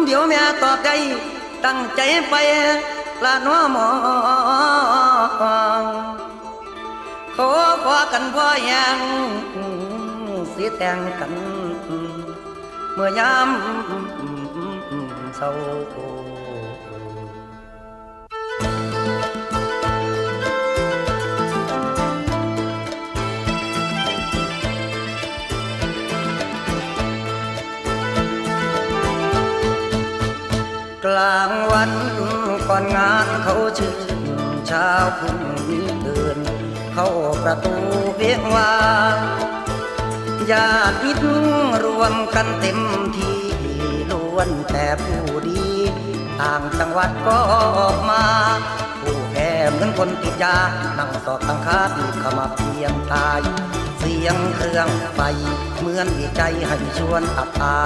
เดี๋ยวแม่ตอบใจตั้งใจไปละน้อหมอขอกันพ่อยังสิแต่งกันเมื่อยามเศร้ากลางวันก่อนงานเขาชื่นเช้าพรุ่งนี้เดินเข้าประตูเวียงวาญาติมิตรรวมกันเต็มที่ล้วนแต่ผู้ดีต่างจังหวัดก็ออกมาผู้แพ้เหมือนคนติดยานั่งสอบตั้งคาดขมับเพียงตายเสียงเครื่องไฟเหมือนดีใจให้ชวนอับตา